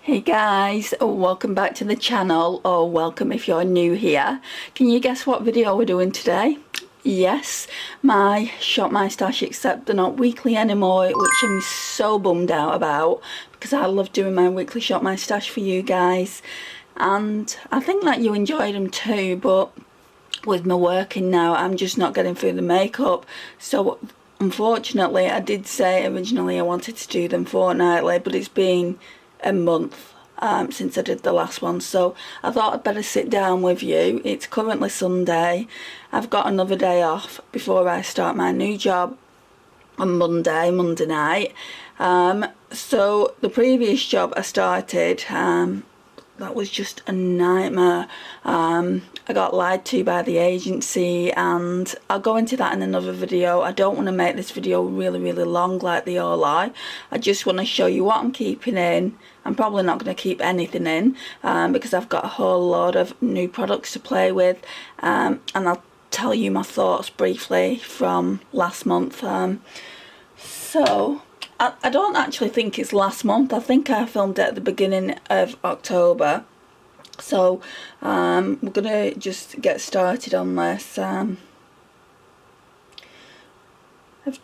Hey guys, welcome back to the channel, or welcome if you're new here. Can you guess what video we're doing today? Yes, my Shop My Stash, except they're not weekly anymore, which I'm so bummed out about because I love doing my weekly Shop My Stash for you guys, and I think that you enjoyed them too, but with my working now I'm just not getting through the makeup. So unfortunately, I did say originally I wanted to do them fortnightly, but it's been a month since I did the last one, so I thought I'd better sit down with you. It's currently Sunday. I've got another day off before I start my new job on Monday night. So the previous job I started, that was just a nightmare. I got lied to by the agency, and I'll go into that in another video. I don't want to make this video really long like they all are. I just want to show you what I'm keeping in. I'm probably not going to keep anything in because I've got a whole load of new products to play with, and I'll tell you my thoughts briefly from last month. So I don't actually think it's last month. I think I filmed it at the beginning of October. So we're gonna just get started on this. I've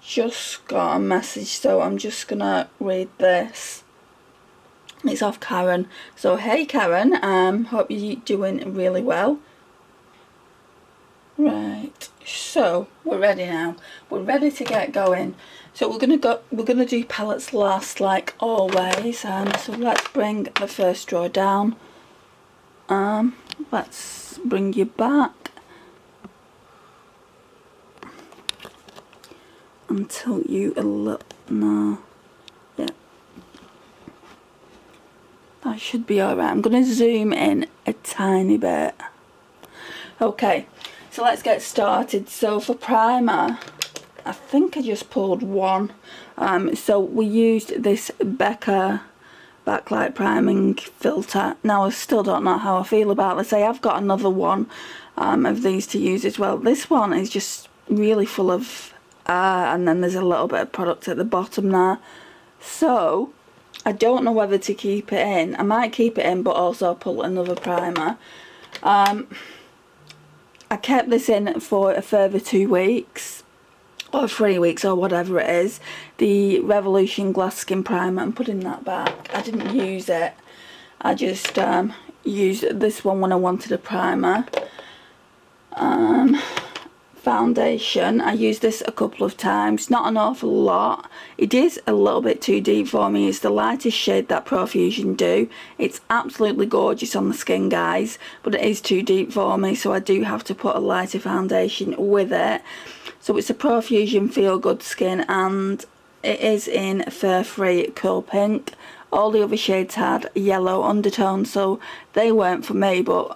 just got a message, so I'm just gonna read this. It's off Karen. So hey Karen, hope you're doing really well. Right, so we're ready now. We're ready to get going. So we're gonna do palettes last, like always. So let's bring the first drawer down. Let's bring you back and tilt you a little. No, yeah, that should be alright. I'm gonna zoom in a tiny bit. Okay, so let's get started. So for primer, I think I just pulled one. So we used this Becca Backlight priming filter. Now I still don't know how I feel about this. I have got another one of these to use as well. This one is just really full of and then there's a little bit of product at the bottom there. So I don't know whether to keep it in. I might keep it in but also pull another primer. I kept this in for a further 2 weeks. Or 3 weeks, or whatever it is. The Revolution Glass Skin Primer, I'm putting that back. I didn't use it. I just used this one when I wanted a primer. Foundation, I used this a couple of times. Not an awful lot. It is a little bit too deep for me. It's the lightest shade that Profusion do. It's absolutely gorgeous on the skin, guys, but it is too deep for me, so I do have to put a lighter foundation with it. So it's a Profusion Feel Good Skin, and it is in Fur Free Cool Pink. All the other shades had yellow undertones, so they weren't for me, but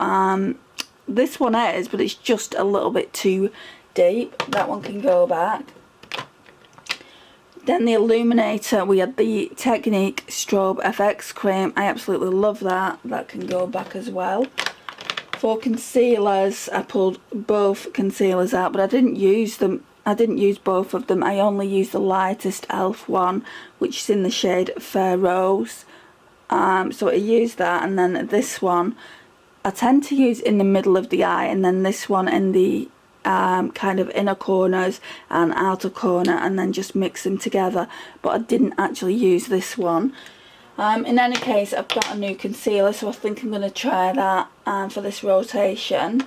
this one is, but it's just a little bit too deep. That one can go back. Then the Illuminator, we had the Technique Strobe FX Cream. I absolutely love that. That can go back as well. For concealers, I pulled both concealers out, but I didn't use them. I didn't use both of them. I only used the lightest e.l.f. one, which is in the shade Fair Rose. So I used that, and then this one I tend to use in the middle of the eye, and then this one in the kind of inner corners and outer corner, and then just mix them together. But I didn't actually use this one. In any case, I've got a new concealer, so I think I'm going to try that for this rotation.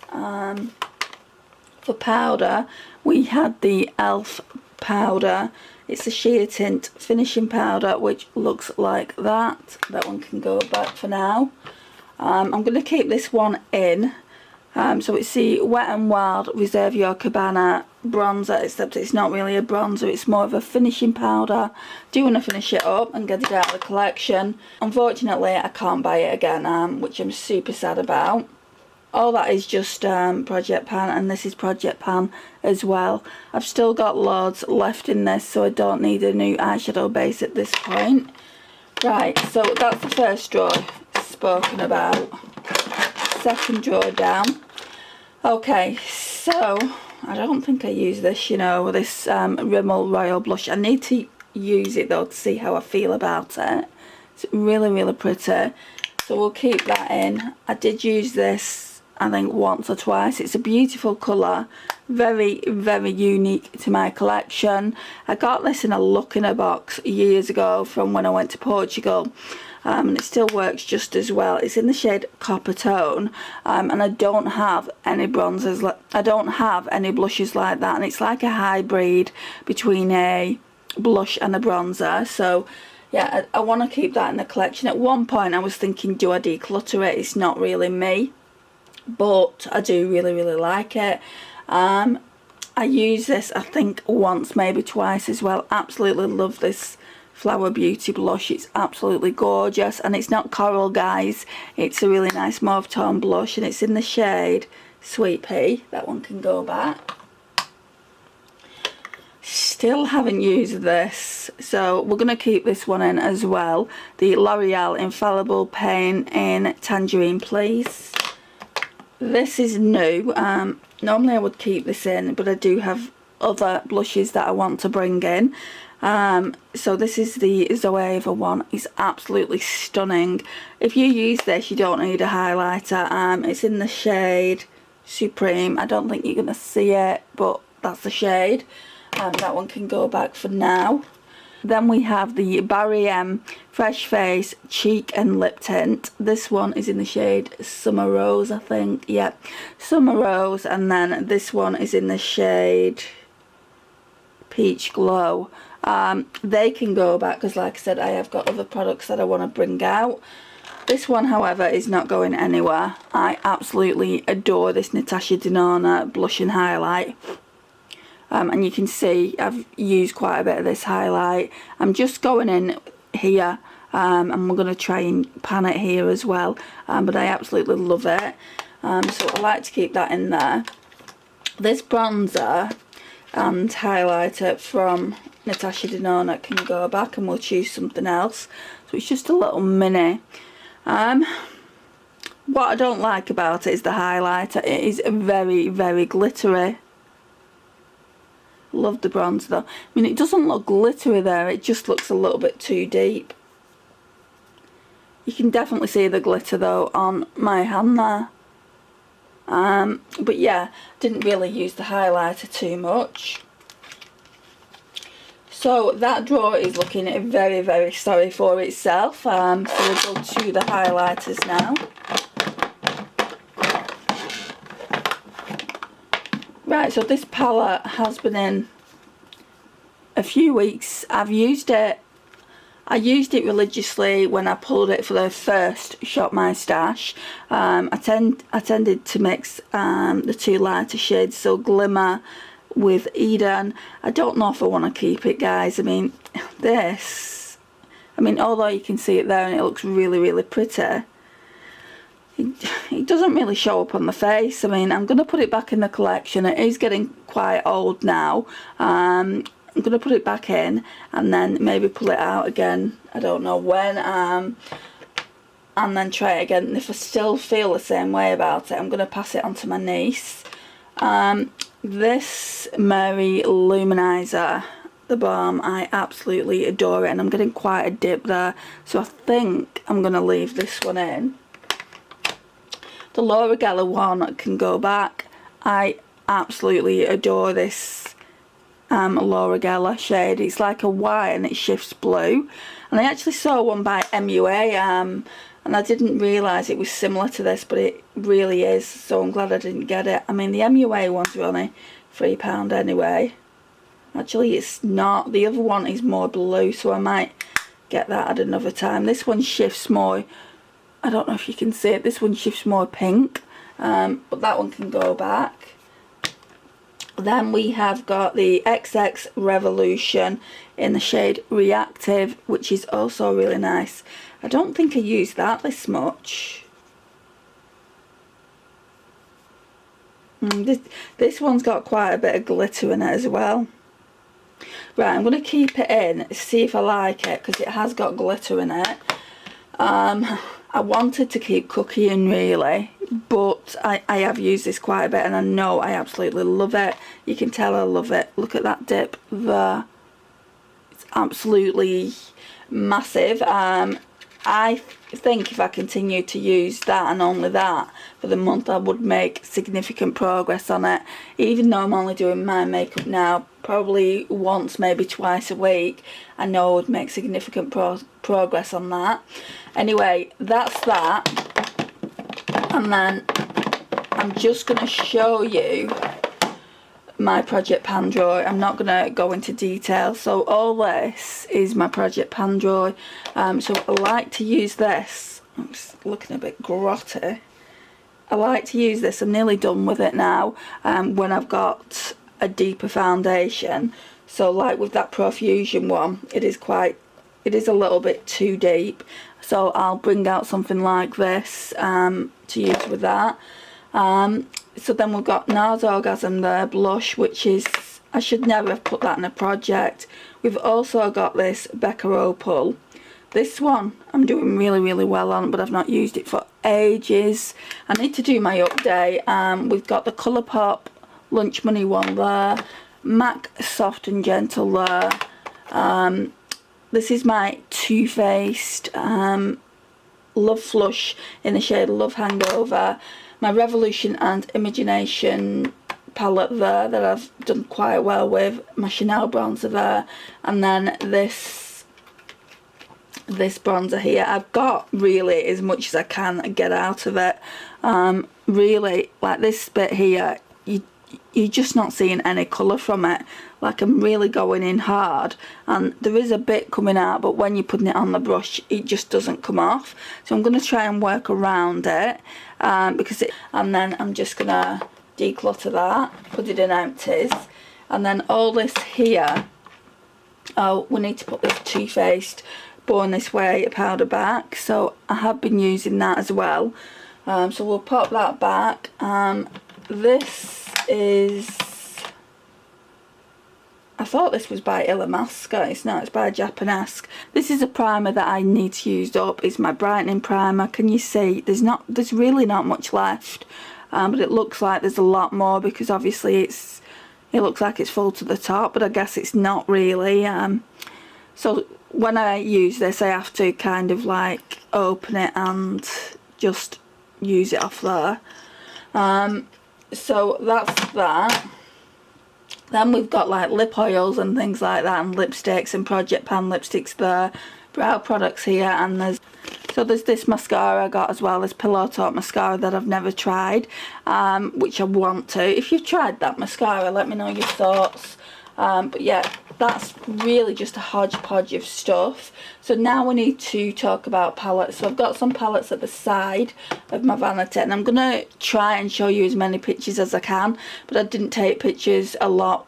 For powder, we had the e.l.f. powder. It's a sheer tint finishing powder, which looks like that. That one can go back for now. I'm going to keep this one in. So it's the Wet n Wild Reserve Your Cabana bronzer, except it's not really a bronzer, it's more of a finishing powder. Do want to finish it up and get it out of the collection. Unfortunately, I can't buy it again, which I'm super sad about. All that is just Project Pan, and this is Project Pan as well. I've still got loads left in this, so I don't need a new eyeshadow base at this point. Right, so that's the first drawer spoken about. Second drawer down. Okay, so I don't think I use this, you know, this Rimmel Royal Blush. I need to use it though to see how I feel about it. It's really, really pretty. So we'll keep that in. I did use this, I think, once or twice. It's a beautiful colour. Very, very unique to my collection. I got this in a look in a box years ago from when I went to Portugal. And it still works just as well. It's in the shade Copper Tone, and I don't have any bronzers, I don't have any blushes like that, and it's like a hybrid between a blush and a bronzer. So yeah, I want to keep that in the collection. At one point I was thinking, do I declutter it? It's not really me, but I do really, really like it. I use this, I think, once, maybe twice as well. Absolutely love this Flower Beauty blush. It's absolutely gorgeous, and it's not coral, guys. It's a really nice mauve tone blush, and it's in the shade Sweet Pea. That one can go back. Still haven't used this, so we're going to keep this one in as well. The L'Oreal Infallible Paint in Tangerine Please. This is new. Normally I would keep this in, but I do have other blushes that I want to bring in. So this is the Zoeva one. It's absolutely stunning. If you use this, you don't need a highlighter. It's in the shade Supreme. I don't think you're going to see it, but that's the shade. That one can go back for now. Then we have the Barry M Fresh Face Cheek and Lip Tint. This one is in the shade Summer Rose, I think. Yeah, Summer Rose. And then this one is in the shade Peach Glow. They can go back because, like I said, I have got other products that I want to bring out. This one, however, is not going anywhere. I absolutely adore this Natasha Denona blush and highlight. And you can see I've used quite a bit of this highlight. I'm just going in here, and we're going to try and pan it here as well, but I absolutely love it. So I like to keep that in there. This bronzer and highlighter from Natasha Denona can go back, and we'll choose something else. So it's just a little mini. What I don't like about it is the highlighter. It is very, very glittery. Love the bronzer though. I mean, it doesn't look glittery there, it just looks a little bit too deep. You can definitely see the glitter though on my hand there. But yeah, didn't really use the highlighter too much. So that drawer is looking very, very sorry for itself. So we'll go to the highlighters now. Right, so this palette has been in a few weeks. I've used it. I used it religiously when I pulled it for the first Shop My Stash. I tended to mix the two lighter shades, so Glimmer with Eden. I don't know if I want to keep it, guys. I mean, this, although you can see it there and it looks really, really pretty, it doesn't really show up on the face. I'm going to put it back in the collection. It is getting quite old now. I'm going to put it back in and then maybe pull it out again. I don't know when. And then try it again. And if I still feel the same way about it, I'm going to pass it on to my niece. This Mary Luminizer, the balm, I absolutely adore it. And I'm getting quite a dip there. So I think I'm going to leave this one in. The Laura Geller one can go back. I absolutely adore this Laura Geller shade. It's like a white and it shifts blue. And I actually saw one by MUA, and I didn't realise it was similar to this, but it really is. So I'm glad I didn't get it. The MUA ones were only £3 anyway. Actually, it's not. The other one is more blue, so I might get that at another time. This one shifts more. I don't know if you can see it. This one shifts more pink, but that one can go back. Then we have got the XX Revolution in the shade Reactive, which is also really nice. I don't think I used that this much. This one's got quite a bit of glitter in it as well. Right, I'm going to keep it in, see if I like it, because it has got glitter in it. I wanted to keep Cookie in really, but I have used this quite a bit and I know I absolutely love it. You can tell I love it. Look at that dip there. It's absolutely massive. I think if I continued to use that and only that for the month, I would make significant progress on it. Even though I'm only doing my makeup now probably once, maybe twice a week, I know I would make significant progress on that. Anyway, that's that. And then I'm just going to show you my project pan drawer. I'm not going to go into detail. So all this is my project pan drawer. So I like to use this. It's looking a bit grotty. I like to use this. I'm nearly done with it now, when I've got a deeper foundation. So like with that Profusion one, it is a little bit too deep. So I'll bring out something like this to use with that. So then we've got NARS Orgasm there, blush, which is, I should never have put that in a project. We've also got this Becca Opal. This one I'm doing really, really well on, but I've not used it for ages. I need to do my update. We've got the Colourpop Lunch Money one there, MAC Soft and Gentle there. This is my Too Faced Love Flush in the shade Love Hangover. My Revolution and Imagination palette there that I've done quite well with. My Chanel bronzer there. And then this bronzer here. I've got really as much as I can get out of it. Really, like this bit here, you're just not seeing any colour from it. Like, I'm really going in hard, and there is a bit coming out, but when you're putting it on the brush, it just doesn't come off. So I'm going to try and work around it, and then I'm just going to declutter that, put it in empties, and then all this here, oh, we need to put this Too Faced Born This Way powder back, so I have been using that as well. So we'll pop that back. This is, I thought this was by Illuminators. It's not, it's by Japanesque. This is a primer that I need to use up. It's my Brightening Primer. Can you see? There's really not much left, but it looks like there's a lot more because obviously it looks like it's full to the top, but I guess it's not really. So when I use this, I have to kind of like open it and just use it off there. So that's that. Then we've got like lip oils and things like that, and lipsticks and Project Pan lipsticks there, brow products here, and there's this mascara I got as well, this Pillow Talk mascara that I've never tried, which I want to. If you've tried that mascara, let me know your thoughts. But yeah, that's really just a hodgepodge of stuff. So now we need to talk about palettes. So I've got some palettes at the side of my vanity, and I'm going to try and show you as many pictures as I can, but I didn't take pictures a lot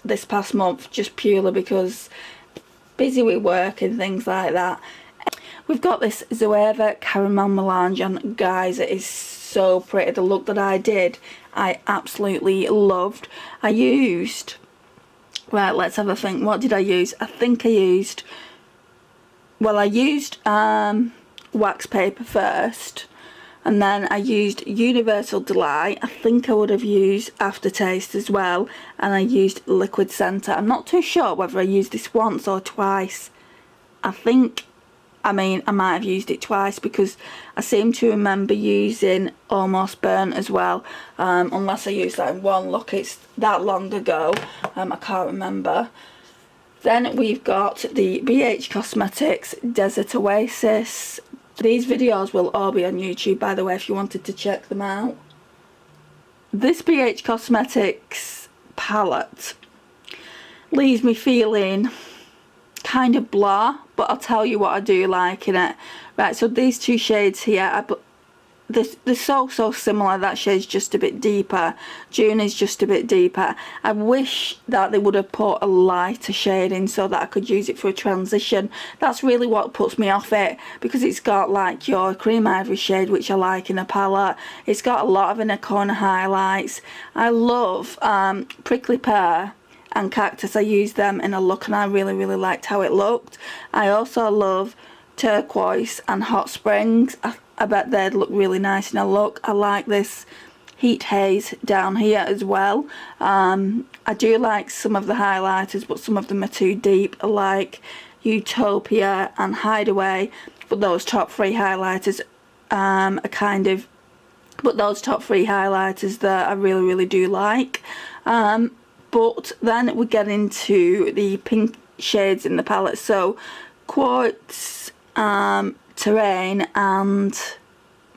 this past month, just purely because busy with work and things like that. We've got this Zoeva Caramel Melange on. Guys, it is so pretty. The look that I did, I absolutely loved. I used, right, let's have a think. What did I use? I think I used, well, I used wax paper first, and then I used Universal Delight. I think I would have used Aftertaste as well, and I used Liquid Center. I'm not too sure whether I used this once or twice. I might have used it twice because I seem to remember using Almost Burnt as well, unless I used that in one look. It's that long ago, I can't remember. Then we've got the BH Cosmetics Desert Oasis. These videos will all be on YouTube, by the way, if you wanted to check them out. This BH Cosmetics palette leaves me feeling kind of blah, but I'll tell you what I do like in it. Right, so these two shades here, they're so similar. That shade's just a bit deeper. June is just a bit deeper. I wish that they would have put a lighter shade in so that I could use it for a transition. That's really what puts me off it, because it's got like your cream ivory shade, which I like in a palette. It's got a lot of inner corner highlights. I love Prickly Pear and Cactus. I used them in a look and I really liked how it looked. I also love Turquoise and Hot Springs. I bet they'd look really nice in a look. I like this Heat Haze down here as well. I do like some of the highlighters, but some of them are too deep. I like Utopia and Hideaway. but those top three highlighters are kind of, but those top three highlighters that I really do like. But then we get into the pink shades in the palette. So Quartz, Terrain and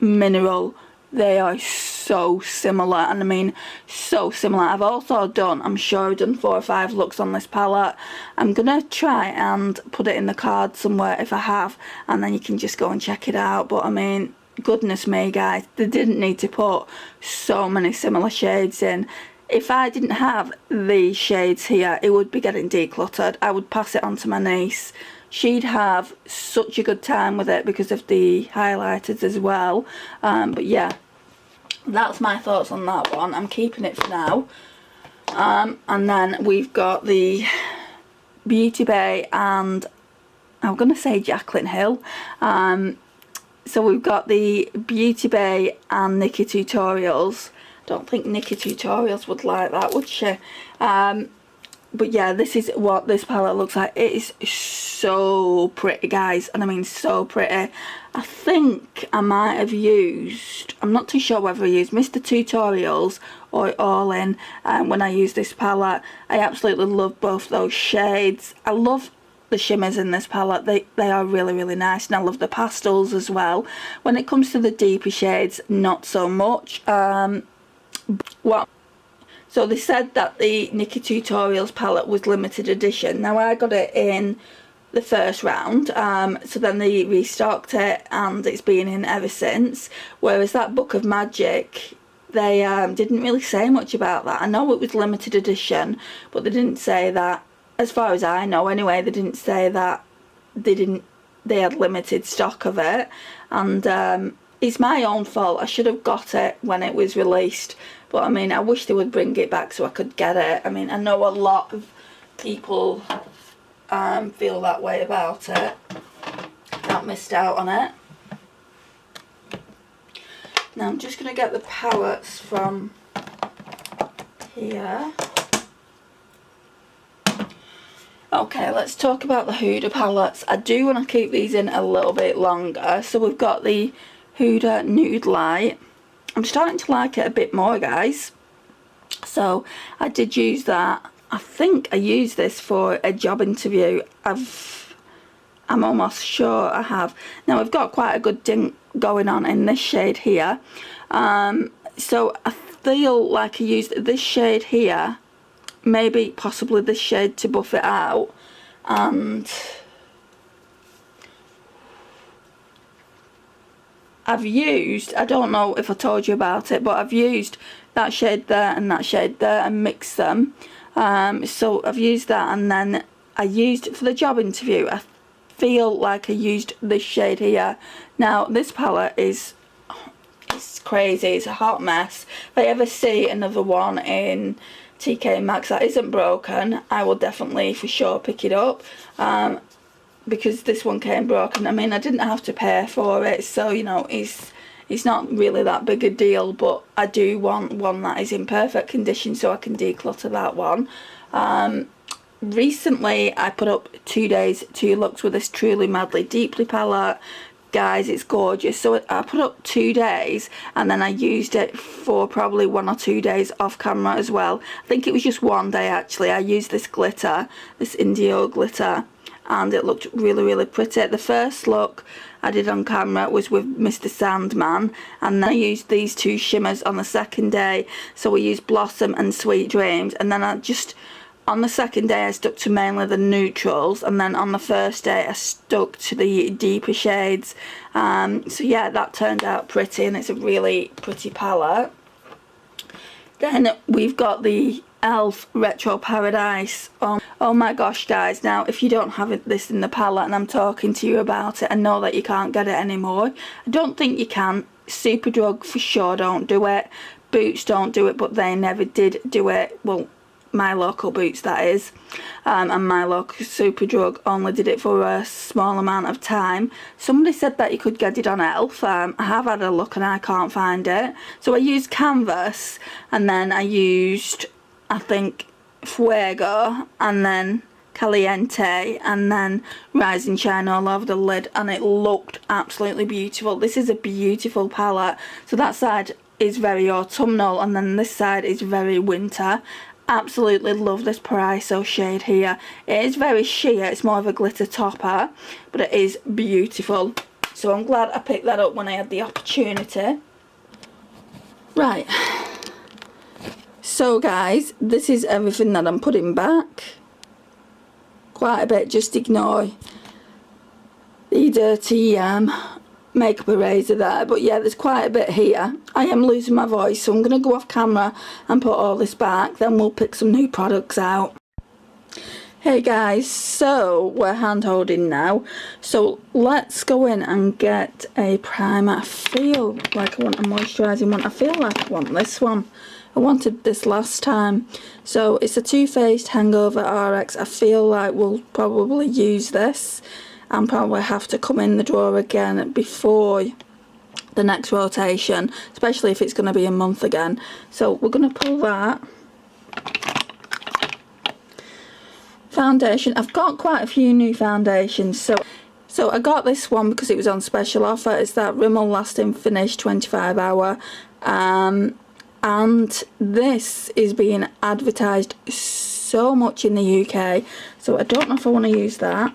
Mineral, they are so similar, and I mean so similar. I've also done, I'm sure I've done 4 or 5 looks on this palette. I'm gonna try and put it in the card somewhere if I have, and then you can just go and check it out. But I mean, goodness me guys, they didn't need to put so many similar shades in. If I didn't have these shades here, it would be getting decluttered. I would pass it on to my niece. She'd have such a good time with it because of the highlighters as well. But yeah, that's my thoughts on that one. I'm keeping it for now. And then we've got the Beauty Bay and I'm going to say Jaclyn Hill. So we've got the Beauty Bay and Nikkietutorials. Don't think Nikkietutorials would like that, would she? But yeah, this is what this palette looks like. It is so pretty, guys, and I mean so pretty. I think I might have used, I'm not too sure whether I used Mr. Tutorials or All In when I used this palette. I absolutely love both those shades. I love the shimmers in this palette. They are really nice, and I love the pastels as well. When it comes to the deeper shades, not so much. So they said that the Nikkietutorials palette was limited edition. Now I got it in the first round, so then they restocked it and it's been in ever since. Whereas that Book of Magic, they didn't really say much about that. I know it was limited edition, but they didn't say that, as far as I know anyway, they didn't say that they had limited stock of it. And it's my own fault. I should have got it when it was released. But I mean, I wish they would bring it back so I could get it. I mean, I know a lot of people feel that way about it. Not missed out on it. Now I'm just going to get the palettes from here. Okay, let's talk about the Huda palettes. I do want to keep these in a little bit longer. So we've got the Huda Nude Light. I'm starting to like it a bit more, guys. So I did use that. I think I used this for a job interview. I'm almost sure I have. Now I've got quite a good dint going on in this shade here. So I feel like I used this shade here, maybe possibly this shade to buff it out, and I've used, I don't know if I told you about it, but I've used that shade there and that shade there and mixed them. So I've used that, and then I used, for the job interview, I feel like I used this shade here. Now this palette is, it's crazy, it's a hot mess. If I ever see another one in TK Maxx that isn't broken, I will definitely for sure pick it up. Because this one came broken. I mean, I didn't have to pay for it, so you know, it's not really that big a deal, but I do want one that is in perfect condition so I can declutter that one. Recently I put up 2 days 2 looks with this Truly Madly Deeply palette. Guys, it's gorgeous. So I put up 2 days and then I used it for probably 1 or 2 days off camera as well. I think it was just 1 day actually. I used this glitter, this Indio glitter, and it looked really pretty. The first look I did on camera was with Mr. Sandman, and then I used these 2 shimmers on the second day. So we used Blossom and Sweet Dreams, and then I just, on the second day I stuck to mainly the neutrals, and then on the first day I stuck to the deeper shades. So yeah, that turned out pretty, and it's a really pretty palette. Then we've got the e.l.f. Retro Paradise. Oh my gosh, guys, now if you don't have this in the palette and I'm talking to you about it, I know that you can't get it anymore. I don't think you can. Superdrug for sure don't do it. Boots don't do it, but they never did do it. Well, my local Boots, that is. And my local Superdrug only did it for a small amount of time. Somebody said that you could get it on e.l.f. I have had a look and I can't find it. So I used Canvas, and then I used, I think, Fuego, and then Caliente, and then Rise and Shine all over the lid, and it looked absolutely beautiful. This is a beautiful palette. So that side is very autumnal, and then this side is very winter. Absolutely love this Paraiso shade here. It is very sheer, it's more of a glitter topper, but it is beautiful. So I'm glad I picked that up when I had the opportunity. Right, so guys, this is everything that I'm putting back. Quite a bit, just ignore the dirty makeup eraser there, but yeah, there's quite a bit here. I am losing my voice, so I'm going to go off camera and put all this back, then we'll pick some new products out. Hey guys, so we're hand holding now, so let's go in and get a primer. I feel like I want a moisturising one. I feel like I want this one. I wanted this last time. So it's a Too Faced Hangover RX. I feel like we'll probably use this and probably have to come in the drawer again before the next rotation, especially if it's going to be a month again. So we're going to pull that. Foundation. I've got quite a few new foundations. So I got this one because it was on special offer. It's that Rimmel Lasting Finish 25 hour. And this is being advertised so much in the UK, so I don't know if I want to use that.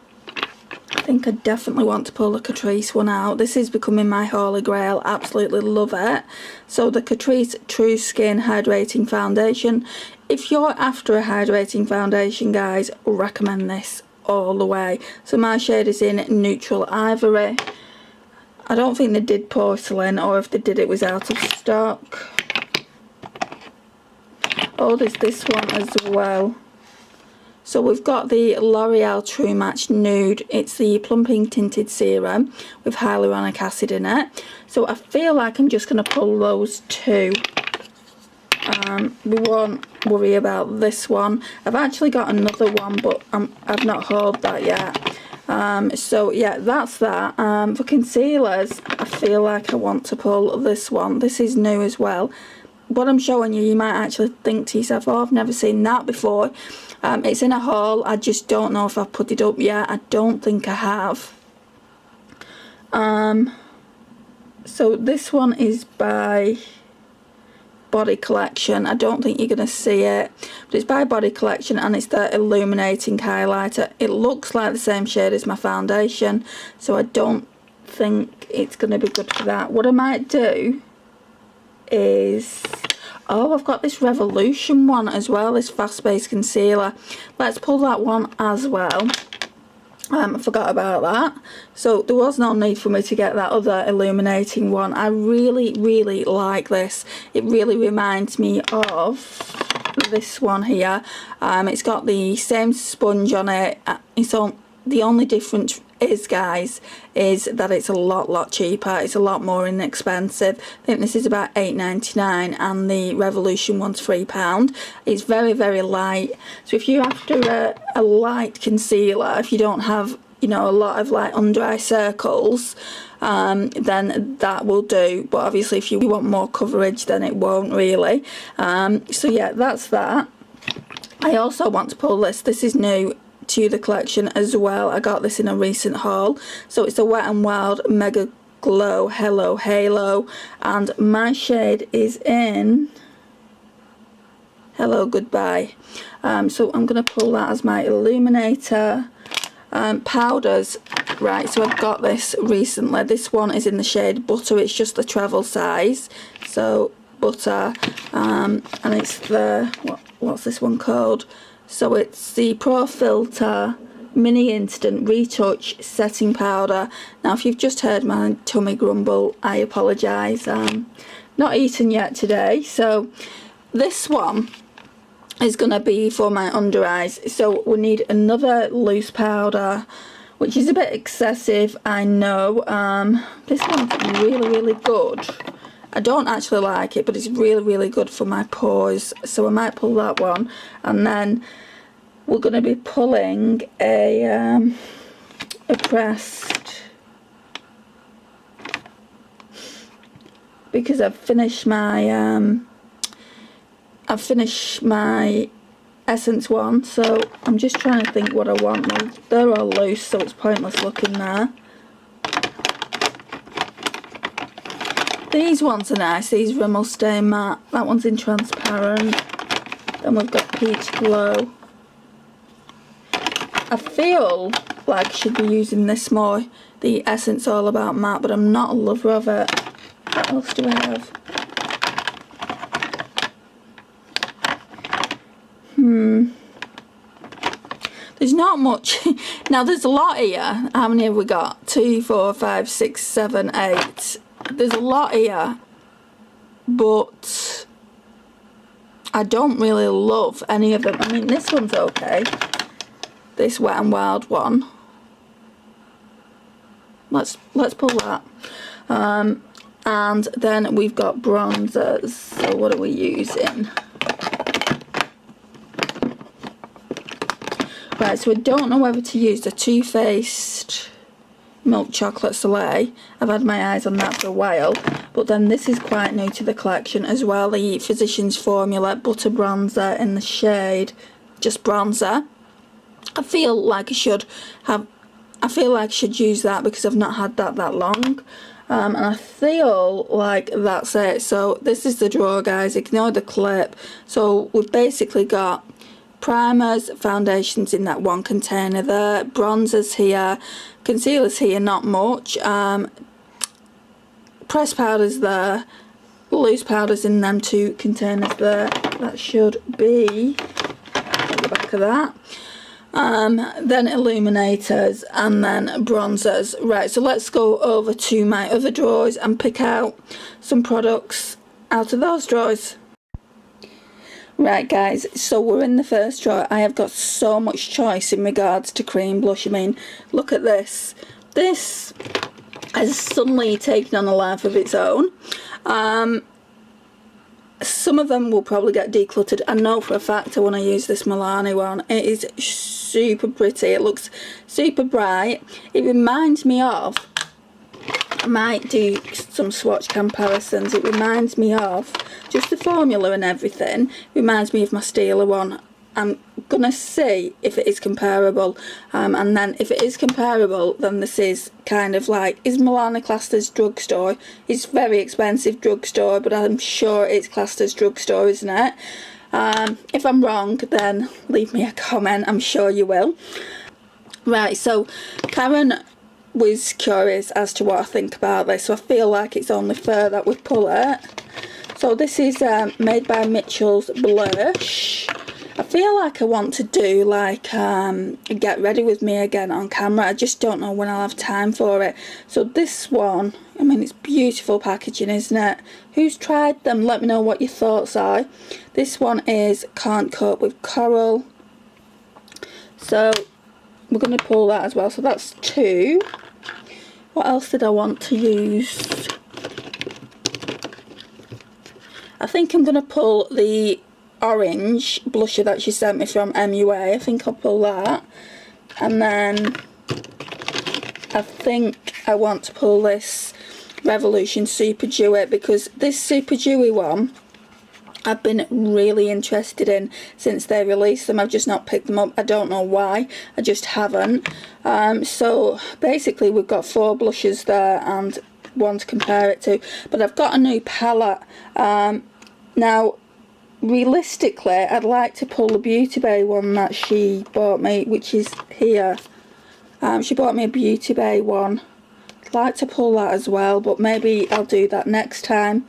I think I definitely want to pull the Catrice one out. This is becoming my holy grail. Absolutely love it. So the Catrice True Skin Hydrating Foundation. If you're after a hydrating foundation, guys, recommend this all the way. So my shade is in Neutral Ivory. I don't think they did porcelain, or if they did, it was out of stock. Oh, there's this one as well. So we've got the L'Oreal True Match Nude. It's the plumping tinted serum with hyaluronic acid in it. So I feel like I'm just going to pull those two. We won't worry about this one. I've actually got another one, but I've not hauled that yet. So yeah, that's that. For concealers, I feel like I want to pull this one. This is new as well. What I'm showing you, you might actually think to yourself, oh, I've never seen that before. It's in a haul. I just don't know if I've put it up yet. I don't think I have. So this one is by Body Collection. I don't think you're going to see it, but it's by Body Collection, and it's the Illuminating Highlighter. It looks like the same shade as my foundation, so I don't think it's going to be good for that. What I might do is, oh, I've got this Revolution one as well, this fast-paced concealer. Let's pull that one as well. I forgot about that. So there was no need for me to get that other illuminating one. I really, really like this. It really reminds me of this one here. It's got the same sponge on it. The only difference is, guys, is that it's a lot cheaper. It's a lot more inexpensive. I think this is about £8.99 and the Revolution one's £3. It's very, very light. So if you're after a light concealer, if you don't have, you know, a lot of like under eye circles, then that will do. But obviously if you want more coverage, then it won't really. So yeah, that's that. I also want to pull this. This is new to the collection as well. I got this in a recent haul. So it's a Wet n Wild Mega Glow Hello Halo, and my shade is in Hello Goodbye. So I'm going to pull that as my illuminator. Powders, right, so I've got this recently. This one is in the shade Butter. It's just the travel size, so Butter, and it's the, what's this one called? So it's the Pro Filter Mini Instant Retouch Setting Powder. Now if you've just heard my tummy grumble, I apologise. Not eaten yet today. So this one is going to be for my under eyes. So we need another loose powder, which is a bit excessive, I know. This one's really good. I don't actually like it, but it's really good for my pores, so I might pull that one. And then we're going to be pulling a pressed, because I've finished my Essence one, so I'm just trying to think what I want. Now, they're all loose, so it's pointless looking there. These ones are nice, these Rimmel Stay Matte. That one's in transparent. Then we've got Peach Glow. I feel like I should be using this more, the Essence All About Matte, but I'm not a lover of it. What else do I have? There's not much. Now there's a lot here. How many have we got? 2, 4, 5, 6, 7, 8. There's a lot here, but I don't really love any of them. I mean, this one's okay. This Wet n Wild one. Let's pull that. And then we've got bronzers. So what are we using? Right, so I don't know whether to use the Too Faced Milk Chocolate Soleil. I've had my eyes on that for a while, but then this is quite new to the collection as well, the Physicians Formula Butter Bronzer in the shade Just Bronzer. I feel like I should use that because I've not had that long, and I feel like that's it. So this is the drawer, guys, ignore the clip. So we've basically got primers, foundations in that one container there, bronzers here, concealers here, not much, pressed powders there, loose powders in them 2 containers there. That should be at the back of that. Then illuminators and then bronzers. Right, so let's go over to my other drawers and pick out some products out of those drawers. Right guys, so we're in the first drawer. I have got so much choice in regards to cream blush. I mean, look at this. This has suddenly taken on a life of its own. Some of them will probably get decluttered. I know for a fact I want to use this Milani one. It is super pretty. It looks super bright. It reminds me of, I might do some swatch comparisons. It reminds me of, just the formula and everything, reminds me of my Steeler one. I'm gonna see if it is comparable, and then if it is comparable, then this is kind of like, is Milani classed as drugstore? It's very expensive drugstore, but I'm sure it's classed as drugstore, isn't it? If I'm wrong, then leave me a comment. I'm sure you will. Right, so Karen was curious as to what I think about this, so I feel like it's only fair that we pull it. So this is made by Mitchell's Blush. I feel like I want to do like Get Ready With Me again on camera. I just don't know when I'll have time for it. So this one, I mean, it's beautiful packaging, isn't it? Who's tried them? Let me know what your thoughts are. This one is Can't Cope with Coral. So we're going to pull that as well. So that's 2. What else did I want to use? I think I'm going to pull the orange blusher that she sent me from MUA. I think I'll pull that. And then I think I want to pull this Revolution Super Dewy, because this Super Dewy one I've been really interested in since they released them. I've just not picked them up. I don't know why. I just haven't. So basically we've got 4 blushes there and one to compare it to. But I've got a new palette. Now realistically I'd like to pull the Beauty Bay one that she bought me, which is here. She bought me a Beauty Bay one. I'd like to pull that as well, but maybe I'll do that next time.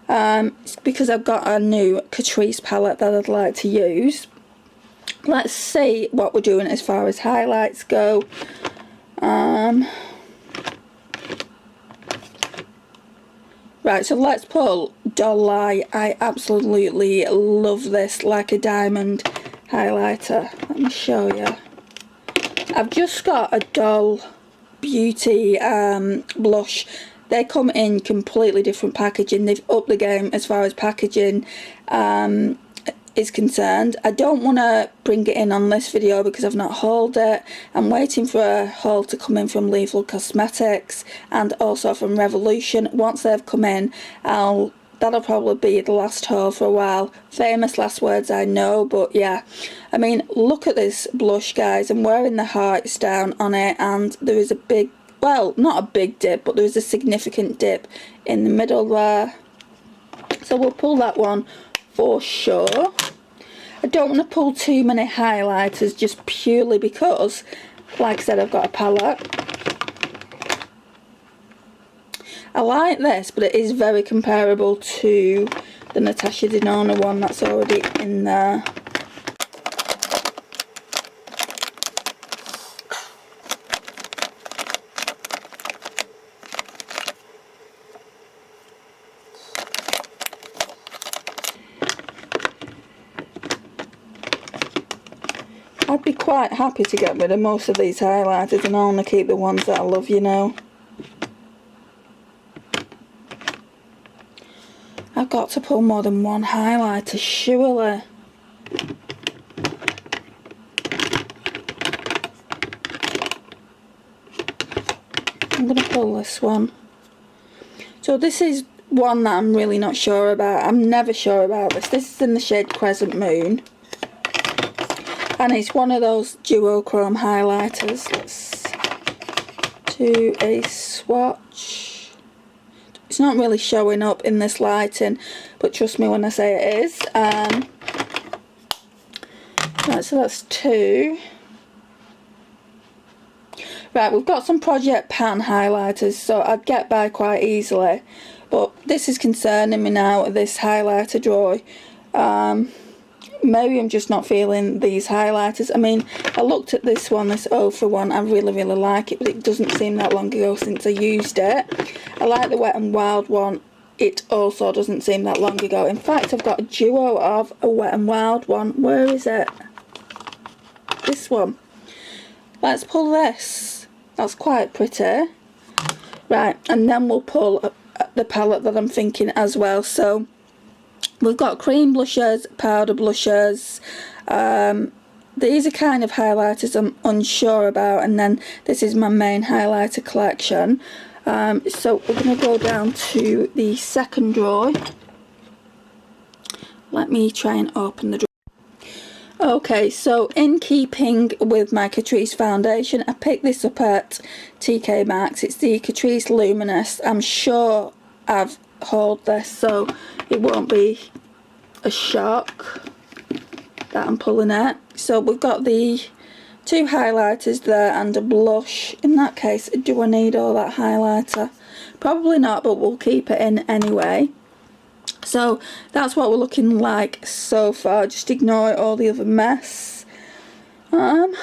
It's because I've got a new Catrice palette that I'd like to use. Let's see what we're doing as far as highlights go. Right, so let's pull Doll Light. I absolutely love this Like a Diamond highlighter. Let me show you. I've just got a Doll Beauty blush. They come in completely different packaging. They've upped the game as far as packaging is concerned. I don't want to bring it in on this video because I've not hauled it. I'm waiting for a haul to come in from Lethal Cosmetics and also from Revolution. Once they've come in, I'll that'll probably be the last haul for a while. Famous last words, I know, but yeah. I mean, look at this blush, guys. I'm wearing the hearts down on it, and there is a big, well, not a big dip, but there is a significant dip in the middle there. So we'll pull that one for sure. I don't want to pull too many highlighters, just purely because, like I said, I've got a palette. I like this, but it is very comparable to the Natasha Denona one that's already in there. I'd be quite happy to get rid of most of these highlighters and only keep the ones that I love, you know. I've got to pull more than one highlighter, surely. I'm going to pull this one. So this is one that I'm really not sure about. I'm never sure about this. This is in the shade Crescent Moon. And it's one of those duochrome highlighters. Let's do a swatch. It's not really showing up in this lighting, but trust me when I say it is. Right, so that's 2. Right, we've got some Project Pan highlighters, so I'd get by quite easily. But this is concerning me now, this highlighter drawer. Maybe I'm just not feeling these highlighters. I mean, I looked at this one, this Ofra one. I really, really like it, but it doesn't seem that long ago since I used it. I like the Wet n Wild one. It also doesn't seem that long ago. In fact, I've got a duo of a Wet n Wild one. Where is it? This one. Let's pull this. That's quite pretty. Right, and then we'll pull the palette that I'm thinking as well. So we've got cream blushers, powder blushers. These are kind of highlighters I'm unsure about, and then this is my main highlighter collection. So we're going to go down to the second drawer. Let me try and open the drawer. Okay, so in keeping with my Catrice foundation, I picked this up at TK Maxx. It's the Catrice Luminous. I'm sure I've hauled this, so it won't be a shock that I'm pulling it. So we've got the 2 highlighters there and a blush. In that case, do I need all that highlighter? Probably not, but we'll keep it in anyway. So that's what we're looking like so far. Just ignore all the other mess. In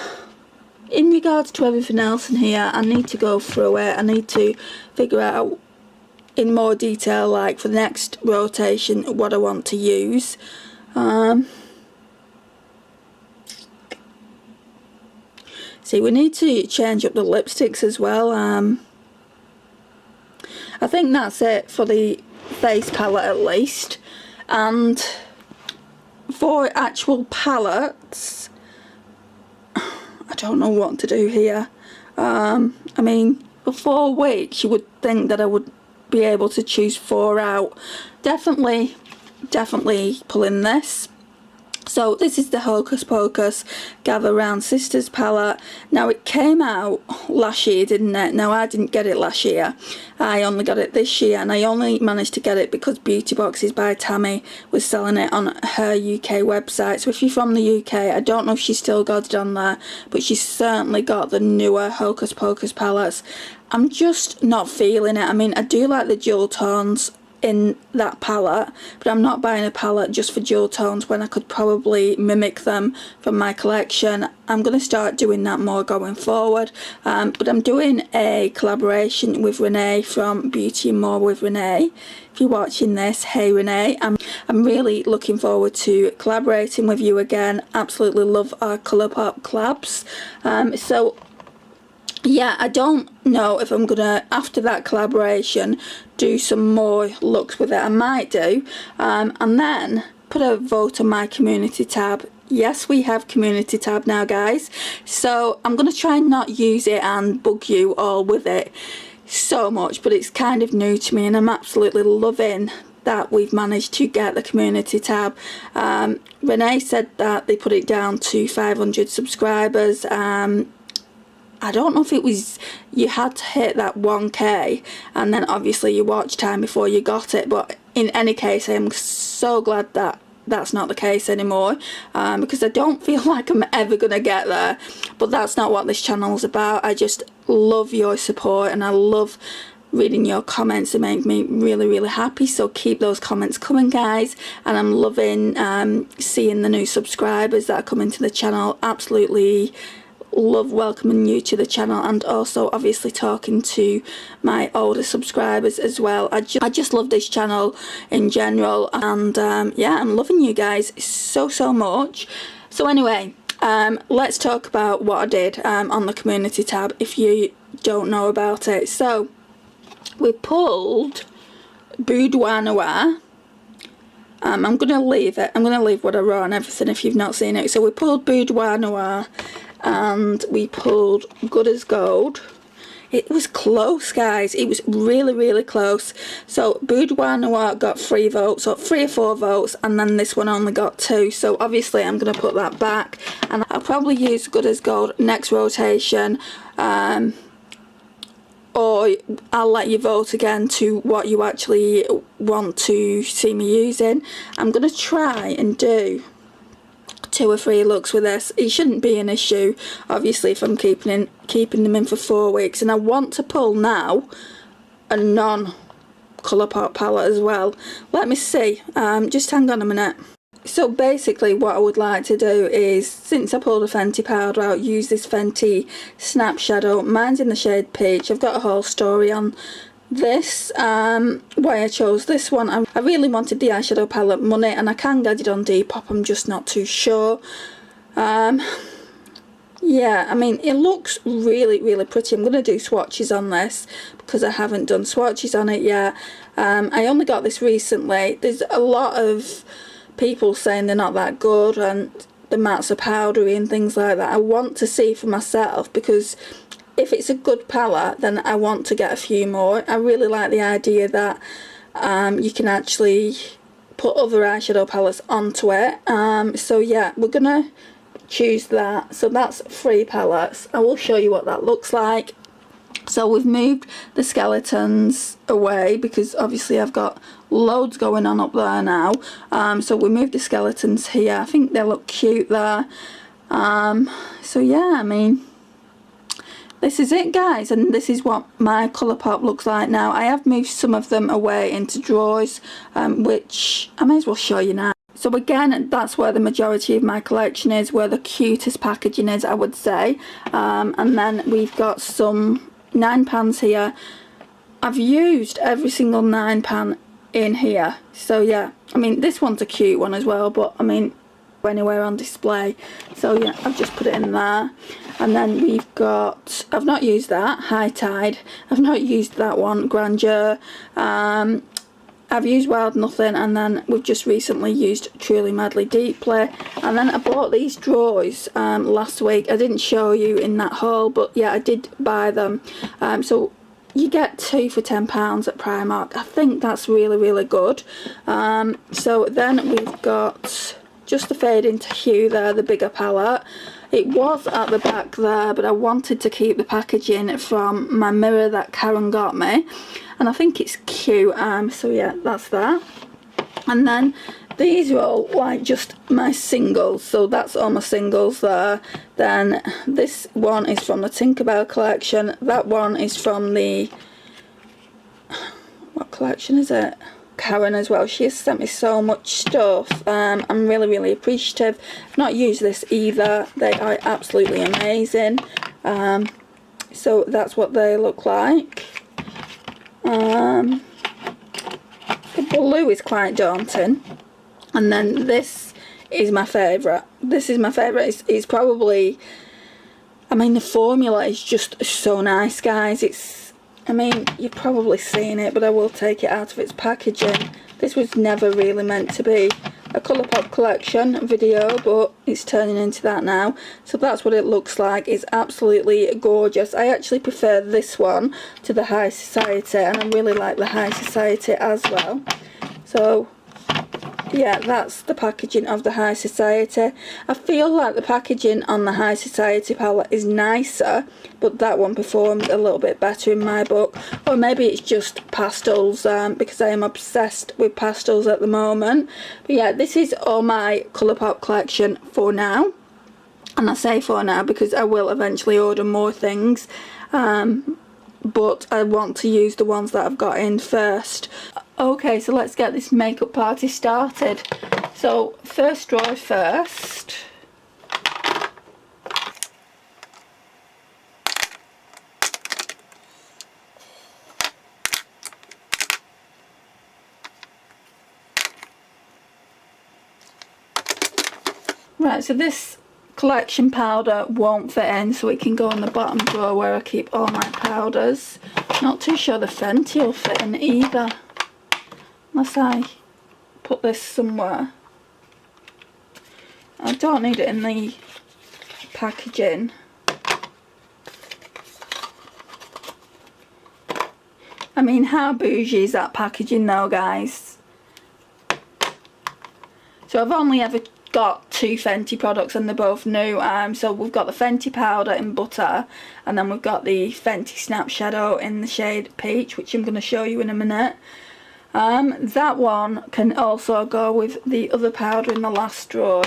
regards to everything else in here, I need to go through it. I need to figure out in more detail, like for the next rotation, what I want to use. See, we need to change up the lipsticks as well. I think that's it for the face palette at least. And for actual palettes, I don't know what to do here. I mean, for 4 weeks you would think that I would be able to choose 4 out. Definitely pulling this. So this is the Hocus Pocus Gather Round Sisters palette. Now it came out last year, didn't it? Now I didn't get it last year. I only got it this year, and I only managed to get it because Beauty Boxes by Tammy was selling it on her UK website. So if you're from the UK, I don't know if she's still got it on there, but she's certainly got the newer Hocus Pocus palettes. I'm just not feeling it. I mean, I do like the jewel tones in that palette, but I'm not buying a palette just for jewel tones when I could probably mimic them from my collection. I'm going to start doing that more going forward, but I'm doing a collaboration with Renee from Beauty and More with Renee. If you're watching this, hey Renee, I'm really looking forward to collaborating with you again. Absolutely love our Colourpop collabs. So yeah, I don't know if I'm gonna, after that collaboration, do some more looks with it. I might do, and then put a vote on my community tab. Yes, we have community tab now, guys, so I'm gonna try and not use it and bug you all with it so much, but it's kind of new to me and I'm absolutely loving that we've managed to get the community tab. Renee said that they put it down to 500 subscribers. I don't know if it was you had to hit that 1k and then obviously your watch time before you got it, but in any case I am so glad that that's not the case anymore, because I don't feel like I'm ever gonna get there, but that's not what this channel is about. I just love your support and I love reading your comments. They make me really happy, so keep those comments coming, guys. And I'm loving seeing the new subscribers that are coming to the channel. Absolutely love welcoming you to the channel, and also obviously talking to my older subscribers as well. I just love this channel in general, and yeah, I'm loving you guys so much. So anyway, let's talk about what I did on the community tab if you don't know about it. So we pulled Boudoir Noir. I'm gonna leave it. I'm gonna leave what I wrote and everything if you've not seen it. So we pulled Boudoir Noir and we pulled Good as Gold. It was close, guys. It was really close. So Boudoir Noir got 3 votes, or 3 or 4 votes, and then this one only got 2. So obviously I'm going to put that back, and I'll probably use Good as Gold next rotation, or I'll let you vote again to what you actually want to see me using. I'm going to try and do 2 or 3 looks with this. It shouldn't be an issue, obviously, if I'm keeping them in for 4 weeks. And I want to pull now a non-Colourpop palette as well. Let me see. Just hang on a minute. So basically what I would like to do is, since I pulled a Fenty Powder out, use this Fenty Snap Shadow. Mine's in the shade Peach. I've got a whole story on this, why I chose this one. I really wanted the eyeshadow palette Money, and I can get it on Depop, I'm just not too sure. Yeah, I mean, it looks really pretty. I'm going to do swatches on this because I haven't done swatches on it yet. I only got this recently. There's a lot of people saying they're not that good and the mattes are powdery and things like that. I want to see for myself, because if it's a good palette, then I want to get a few more. I really like the idea that you can actually put other eyeshadow palettes onto it. So yeah, we're gonna choose that. So that's 3 palettes. I will show you what that looks like. So we've moved the skeletons away because obviously I've got loads going on up there now. So we moved the skeletons here. I think they look cute there. So yeah, I mean, this is it, guys, and this is what my Colourpop looks like now. I have moved some of them away into drawers, which I may as well show you now. So again, that's where the majority of my collection is, where the cutest packaging is, I would say. And then we've got some 9 pans here. I've used every single 9 pan in here. So yeah, I mean, this one's a cute one as well, but I mean, anywhere on display. So yeah, I've just put it in there. And then we've got, I've not used that, High Tide. I've not used that one, Grandeur. I've used Wild Nothing, and then we've just recently used Truly Madly Deeply. And then I bought these drawers last week. I didn't show you in that haul, but yeah, I did buy them. So you get 2 for £10 at Primark. I think that's really good. So then we've got just the Fade into Hue there, the bigger palette. It was at the back there, but I wanted to keep the packaging from my mirror that Karen got me, and I think it's cute. So yeah, that's that. And then these are all like just my singles, so that's all my singles there. Then this one is from the Tinkerbell Collection. That one is from the, what collection is it? Karen as well. She has sent me so much stuff. I'm really appreciative. I've not used this either. They are absolutely amazing. So that's what they look like. The blue is quite daunting, and then this is my favourite. This is my favourite. It's probably, I mean, the formula is just so nice, guys. It's, I mean, you've probably seen it, but I will take it out of its packaging. This was never really meant to be a Colourpop collection video, but it's turning into that now. So that's what it looks like. It's absolutely gorgeous. I actually prefer this one to the High Society, and I really like the High Society as well. So yeah, that's the packaging of the High Society. I feel like the packaging on the High Society palette is nicer, but that one performed a little bit better in my book. Or maybe it's just pastels, because I am obsessed with pastels at the moment. But yeah, this is all my Colourpop collection for now. And I say for now because I will eventually order more things. But I want to use the ones that I've got in first. Okay, so let's get this makeup party started. So first drawer first. Right, so this collection powder won't fit in, so it can go in the bottom drawer where I keep all my powders. Not too sure the Fenty will fit in either, unless I put this somewhere. I don't need it in the packaging. I mean, how bougie is that packaging though, guys? So I've only ever got 2 Fenty products and they're both new. So we've got the Fenty powder in butter, and then we've got the Fenty Snap Shadow in the shade Peach, which I'm going to show you in a minute. That one can also go with the other powder in the last drawer.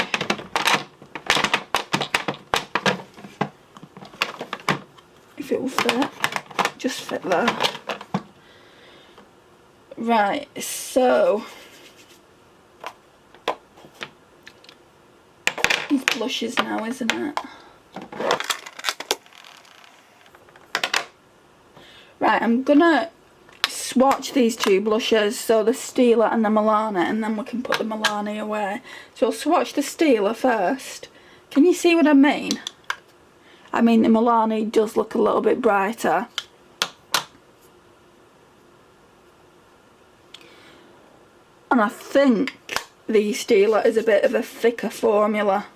If it will fit, just fit there. Right, so these blushes now, isn't it? Right, I'm gonna swatch these 2 blushes, so the Stila and the Milani, and then we can put the Milani away. So I'll swatch the Stila first. Can you see what I mean? I mean, the Milani does look a little bit brighter. And I think the Stila is a bit of a thicker formula,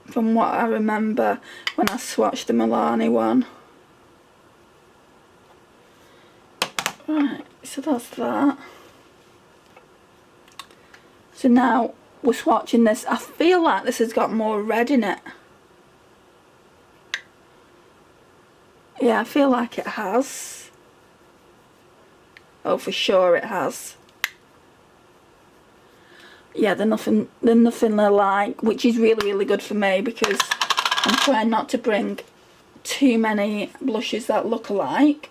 from what I remember when I swatched the Milani one. Right, so that's that. So now we're swatching this. I feel like this has got more red in it. Yeah, I feel like it has. Oh, for sure it has. Yeah, they're nothing alike, which is really good for me because I'm trying not to bring too many blushes that look alike.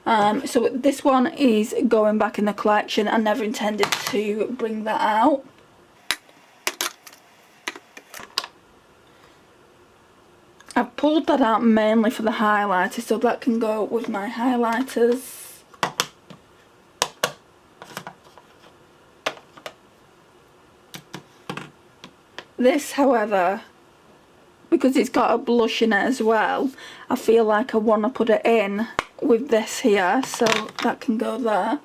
So this one is going back in the collection. I never intended to bring that out. I've pulled that out mainly for the highlighter, so that can go with my highlighters. This, however, because it's got a blush in it as well, I feel like I want to put it in with this here, so that can go there.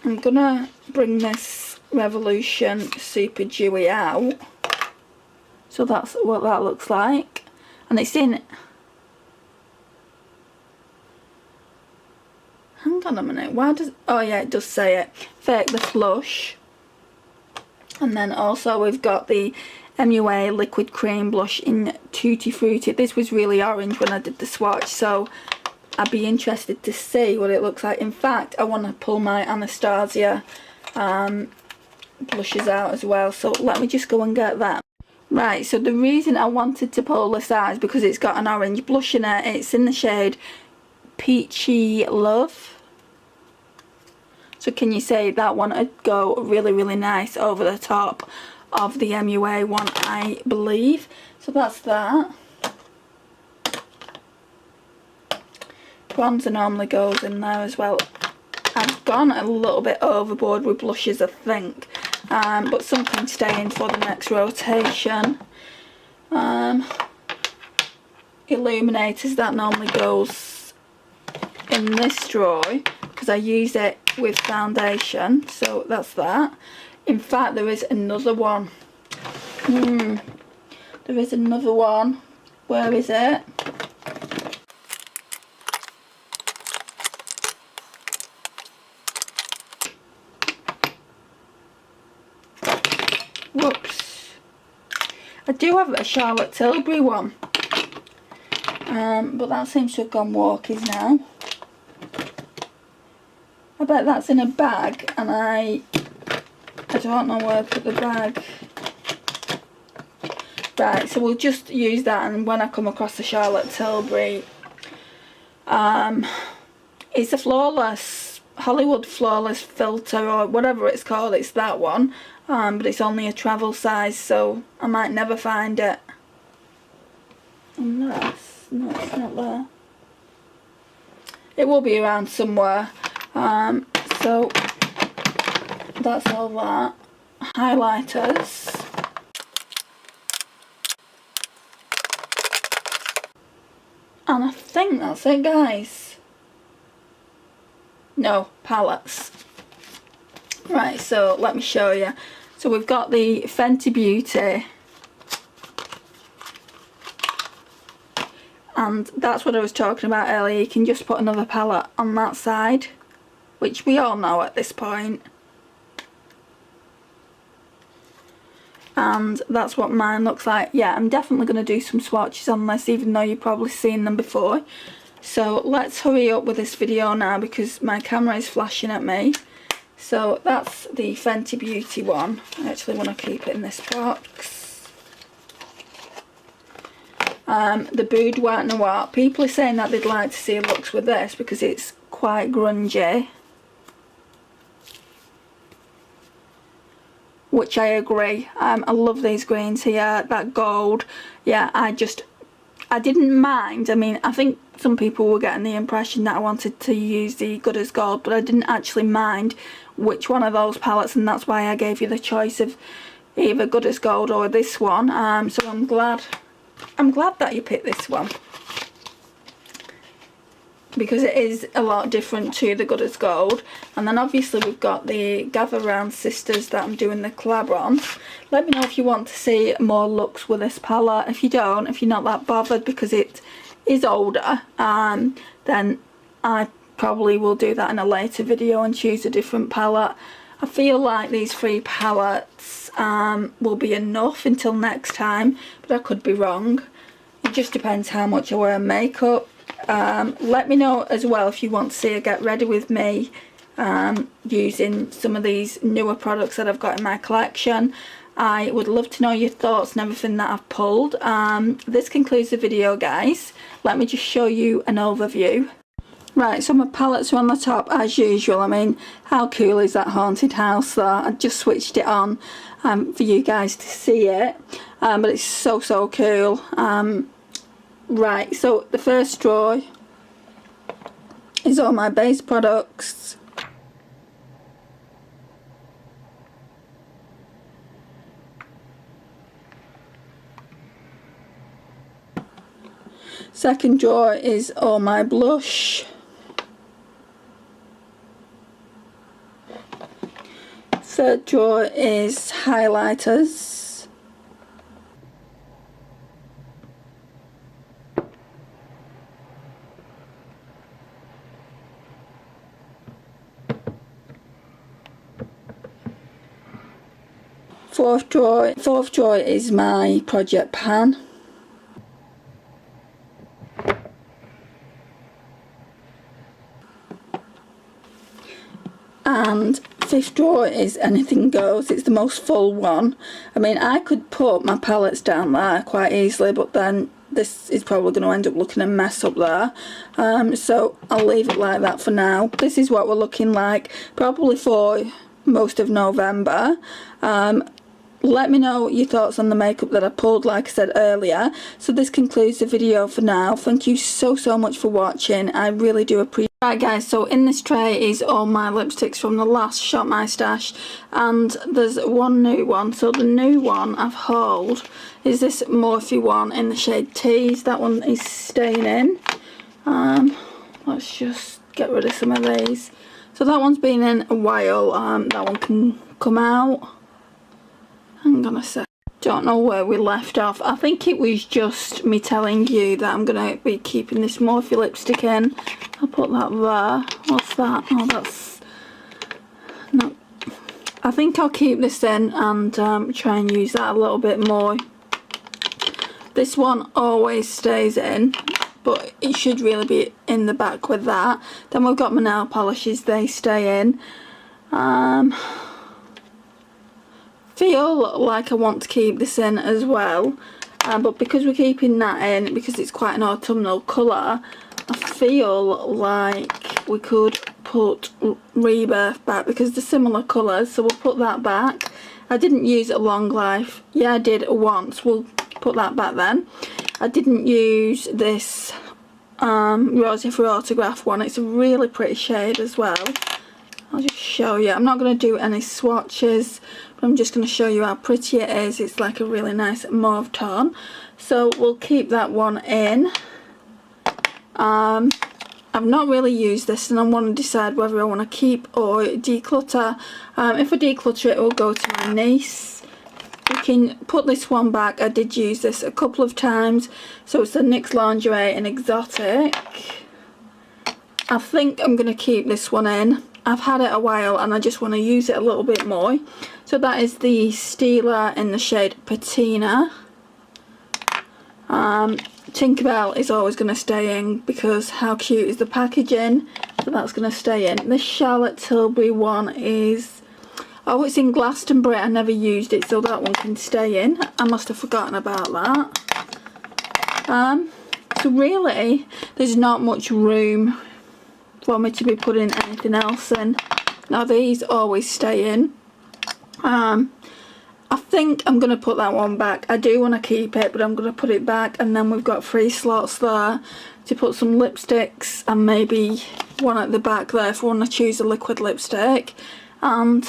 I'm gonna bring this Revolution Super Dewy out. So that's what that looks like. And it's in... Hang on a minute, why does... Oh yeah, it does say it. Fake the Flush. And then also we've got the MUA Liquid Cream Blush in Tutti Frutti. This was really orange when I did the swatch, so I'd be interested to see what it looks like. In fact, I want to pull my Anastasia blushes out as well, so let me just go and get that. Right, so the reason I wanted to pull this out is because it's got an orange blush in it. It's in the shade Peachy Love. So can you say that one would go really nice over the top of the MUA one, I believe. So that's that. Bronzer normally goes in there as well. I've gone a little bit overboard with blushes, I think. But some can stay in for the next rotation. Illuminators, that normally goes in this drawer because I use it with foundation, so that's that. In fact, there is another one. There is another one. Where is it? Whoops. I do have a Charlotte Tilbury one. But that seems to have gone walkies now. I bet that's in a bag, and I don't know where to put the bag. Right, so we'll just use that, and when I come across the Charlotte Tilbury, it's a flawless, Hollywood flawless filter, or whatever it's called, it's that one, but it's only a travel size, so I might never find it. Unless, no, it's not there. It will be around somewhere. So that's all that. Highlighters. And I think that's it, guys. No, palettes. Right, so let me show you. So we've got the Fenty Beauty. And that's what I was talking about earlier. You can just put another palette on that side, which we all know at this point. And that's what mine looks like. Yeah, I'm definitely going to do some swatches on this, even though you've probably seen them before. So let's hurry up with this video now, because my camera is flashing at me. So that's the Fenty Beauty one. I actually want to keep it in this box. The Boudoir Noir. People are saying that they'd like to see looks with this because it's quite grungy. Which I agree. I love these greens here, that gold. Yeah, I didn't mind. I mean, I think some people were getting the impression that I wanted to use the Good as Gold, but I didn't actually mind which one of those palettes, and that's why I gave you the choice of either Good as Gold or this one. So I'm glad that you picked this one, because it is a lot different to the Good as Gold. And then obviously we've got the Gather Round Sisters that I'm doing the collab on. Let me know if you want to see more looks with this palette. If you don't, if you're not that bothered because it is older, then I probably will do that in a later video and choose a different palette. I feel like these 3 palettes will be enough until next time, but I could be wrong. It just depends how much I wear makeup. Let me know as well if you want to see a get ready with me using some of these newer products that I've got in my collection. I would love to know your thoughts and everything that I've pulled. This concludes the video, guys. Let me just show you an overview. Right, so my palettes are on the top as usual. I mean, how cool is that haunted house there? I just switched it on for you guys to see it, but it's so cool. Right, so the first drawer is all my base products. Second drawer is all my blush. Third drawer is highlighters. Fourth drawer is my project pan. And fifth drawer is anything goes. It's the most full one. I mean, I could put my palettes down there quite easily, but then this is probably going to end up looking a mess up there. So I'll leave it like that for now. This is what we're looking like probably for most of November. Let me know your thoughts on the makeup that I pulled, like I said earlier. So this concludes the video for now. Thank you so much for watching. I really do appreciate it. Right guys, so in this tray is all my lipsticks from the last Shop My Stash, and there's one new one. So the new one I've hauled is this Morphe one in the shade Tease. That one is staying in. Let's just get rid of some of these. So that one's been in a while. That one can come out. Hang on a sec. Don't know where we left off. I think it was just me telling you that I'm going to be keeping this Morphe lipstick in. I'll put that there. What's that? Oh, that's... No. I think I'll keep this in and try and use that a little bit more. This one always stays in, but it should really be in the back with that. Then we've got my nail polishes, they stay in. Feel like I want to keep this in as well, but because we're keeping that in, because it's quite an autumnal colour, I feel like we could put Rebirth back because they're similar colours, so we'll put that back. I didn't use a Long Life. Yeah, I did once. We'll put that back then. I didn't use this Rosy for Autograph one. It's a really pretty shade as well. I'll just show you. I'm not going to do any swatches, but I'm just going to show you how pretty it is. It's like a really nice mauve tone. So we'll keep that one in. I've not really used this and I want to decide whether I want to keep or declutter. If I declutter it, will go to my niece. We can put this one back. I did use this a couple of times. So it's the NYX Lingerie in Exotic. I think I'm going to keep this one in. I've had it a while and I just want to use it a little bit more. So that is the Stila in the shade Patina. Tinkerbell is always going to stay in because how cute is the packaging, so that's going to stay in. This Charlotte Tilbury one is, oh, it's in Glastonbury. I never used it, so that one can stay in. I must have forgotten about that. So really there's not much room for me to be putting anything else in. Now these always stay in. I think I'm going to put that one back. I do want to keep it, but I'm going to put it back, and then we've got 3 slots there to put some lipsticks and maybe one at the back there if I want to choose a liquid lipstick. And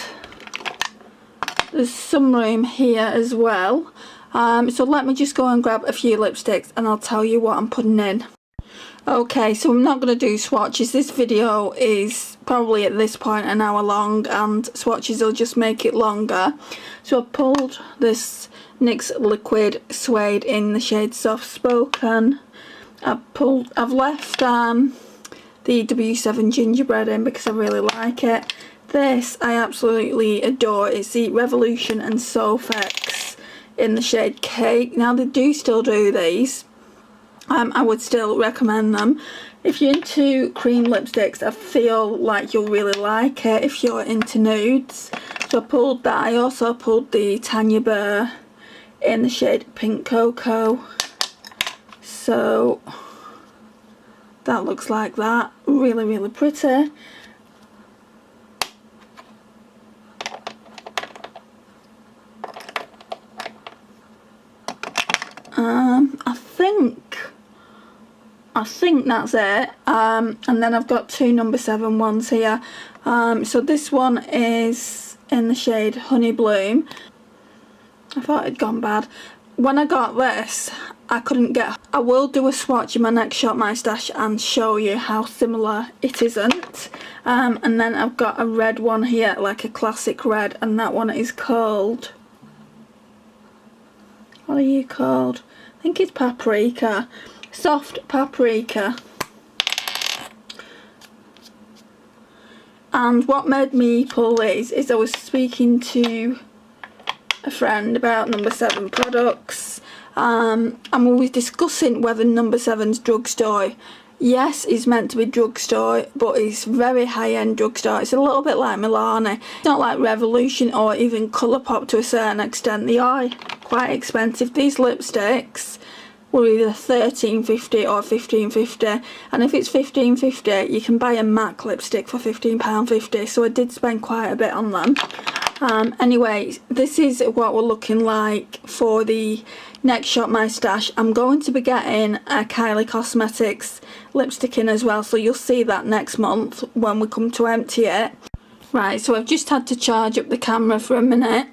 there's some room here as well. So let me just go and grab a few lipsticks and I'll tell you what I'm putting in. Okay, so I'm not going to do swatches. This video is probably at this point an hour long and swatches will just make it longer. So I pulled this NYX Liquid Suede in the shade Soft Spoken. I've left the W7 Gingerbread in because I really like it. This I absolutely adore. It's the Revolution and Sofx in the shade Cake. Now they do still do these. I would still recommend them. If you're into cream lipsticks, I feel like you'll really like it if you're into nudes. So I pulled that. I also pulled the Tanya Burr in the shade Pink Cocoa. So that looks like that. Really, really pretty. I think that's it. And then I've got 2 number 7 ones here. So this one is in the shade Honey Bloom. I thought it'd gone bad. When I got this, I couldn't get... I will do a swatch in my next Shop My Stash and show you how similar it isn't. And then I've got a red one here, like a classic red, and that one is called... What are you called? I think it's Paprika. Soft Paprika. And what made me pull these is I was speaking to a friend about number 7 products, and we were discussing whether number 7's drugstore. Yes, it's meant to be drugstore, but it's very high-end drugstore. It's a little bit like Milani. It's not like Revolution or even Colourpop to a certain extent. They are quite expensive. These lipsticks were either $13.50 or $15.50, and if it's $15.50 you can buy a MAC lipstick for £15.50, so I did spend quite a bit on them. Anyway, this is what we're looking like for the next Shop My Stash. I'm going to be getting a Kylie Cosmetics lipstick in as well, so you'll see that next month when we come to empty it. Right, so I've just had to charge up the camera for a minute.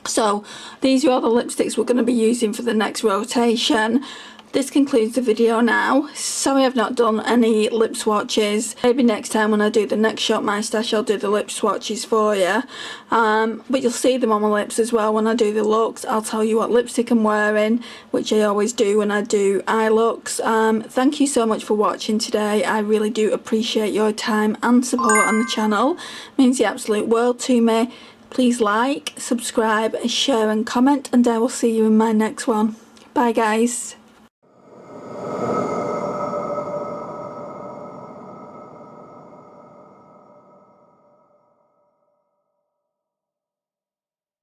So these are all the lipsticks we're going to be using for the next rotation. This concludes the video now. Sorry I've not done any lip swatches. Maybe next time when I do the next Shop My Stash I'll do the lip swatches for you. But you'll see them on my lips as well when I do the looks. I'll tell you what lipstick I'm wearing, which I always do when I do eye looks. Thank you so much for watching today. I really do appreciate your time and support on the channel. It means the absolute world to me. Please like, subscribe, share and comment, and I will see you in my next one. Bye guys.